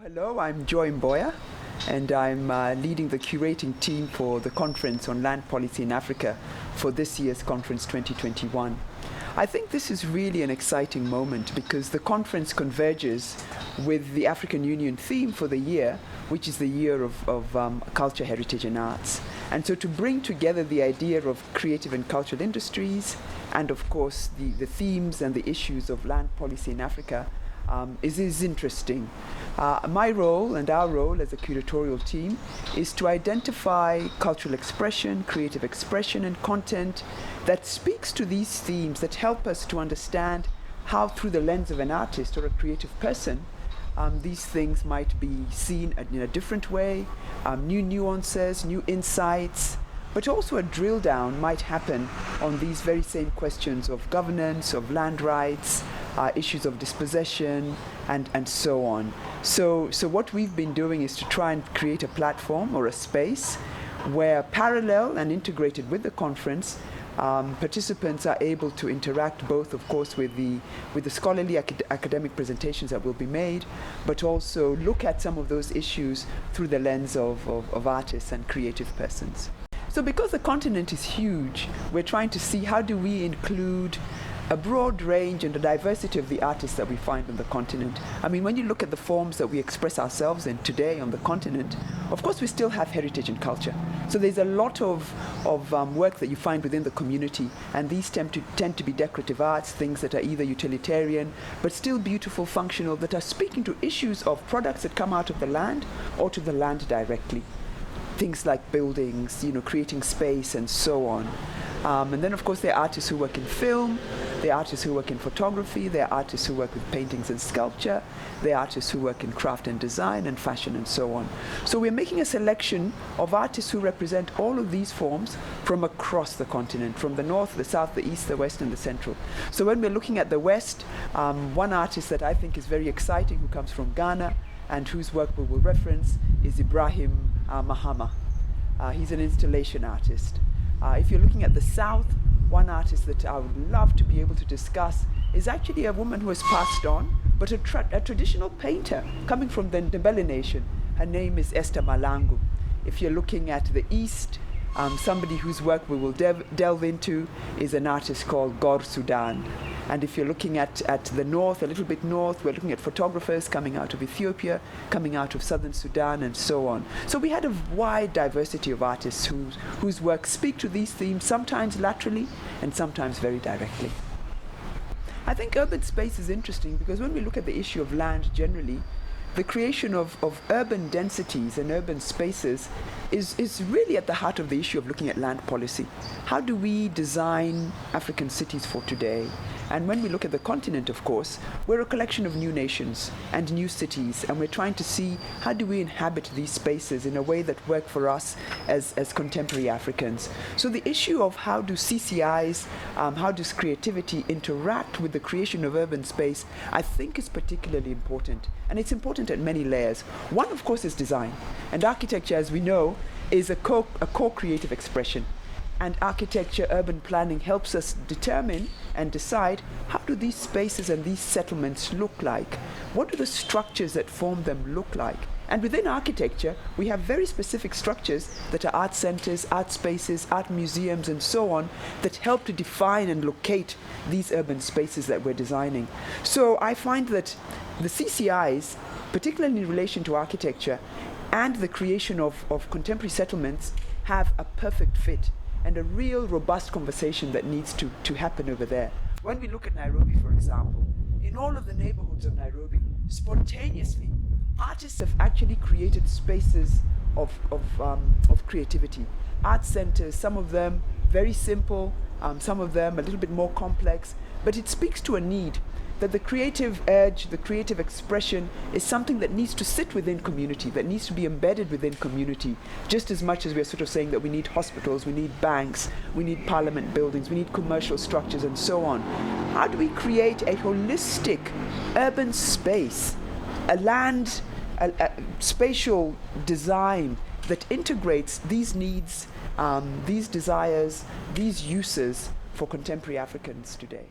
Hello, I'm Mboya, and I'm leading the curating team for the conference on land policy in Africa for this year's conference 2021. I think this is really an exciting moment because the conference converges with the African Union theme for the year, which is the year of culture, heritage and arts. And so to bring together the idea of creative and cultural industries and of course the themes and the issues of land policy in Africa is interesting. My role and our role as a curatorial team is to identify cultural expression, creative expression and content that speaks to these themes, that help us to understand how through the lens of an artist or a creative person these things might be seen in a different way, new nuances, new insights, but also a drill down might happen on these very same questions of governance, of land rights, issues of dispossession, and so on. So what we've been doing is to try and create a platform or a space where parallel and integrated with the conference, participants are able to interact both, of course, with the scholarly academic presentations that will be made, but also look at some of those issues through the lens of artists and creative persons. So because the continent is huge, we're trying to see how do we include a broad range and the diversity of the artists that we find on the continent. I mean, when you look at the forms that we express ourselves in today on the continent, of course we still have heritage and culture. So there's a lot of work that you find within the community, and these tend to be decorative arts, things that are either utilitarian, but still beautiful, functional, that are speaking to issues of products that come out of the land or to the land directly. Things like buildings, creating space and so on. And then of course there are artists who work in film, there are artists who work in photography, there are artists who work with paintings and sculpture, there are artists who work in craft and design and fashion and so on. So we're making a selection of artists who represent all of these forms from across the continent, from the north, the south, the east, the west and the central. So when we're looking at the west, one artist that I think is very exciting who comes from Ghana and whose work we will reference is Ibrahim Mahama. He's an installation artist. If you're looking at the south, one artist that I would love to be able to discuss is actually a woman who has passed on, but a traditional painter coming from the Ndebele nation. Her name is Esther Malangu. If you're looking at the east, somebody whose work we will delve into is an artist called Gor Sudan. And if you're looking at the north, a little bit north, we're looking at photographers coming out of Ethiopia, coming out of southern Sudan, and so on. So we had a wide diversity of artists whose work speak to these themes, sometimes laterally and sometimes very directly. I think urban space is interesting because when we look at the issue of land generally, the creation of urban densities and urban spaces is really at the heart of the issue of looking at land policy. How do we design African cities for today? And when we look at the continent, of course, we're a collection of new nations and new cities, and we're trying to see how do we inhabit these spaces in a way that work for us as contemporary Africans. So the issue of how do CCIs, how does creativity interact with the creation of urban space, I think is particularly important. And it's important at many layers. One, of course, is design. And architecture, as we know, is a core creative expression. And architecture, urban planning helps us determine and decide how do these spaces and these settlements look like? What do the structures that form them look like? And within architecture, we have very specific structures that are art centers, art spaces, art museums, and so on, that help to define and locate these urban spaces that we're designing. So I find that the CCIs, particularly in relation to architecture, and the creation of contemporary settlements have a perfect fit and a real robust conversation that needs to happen over there. When we look at Nairobi, for example, in all of the neighborhoods of Nairobi, spontaneously, artists have actually created spaces of creativity. Art centers, some of them very simple, some of them a little bit more complex, but it speaks to a need that the creative edge, the creative expression is something that needs to sit within community, that needs to be embedded within community, just as much as we're sort of saying that we need hospitals, we need banks, we need parliament buildings, we need commercial structures and so on. How do we create a holistic urban space, a spatial design that integrates these needs, these desires, these uses for contemporary Africans today?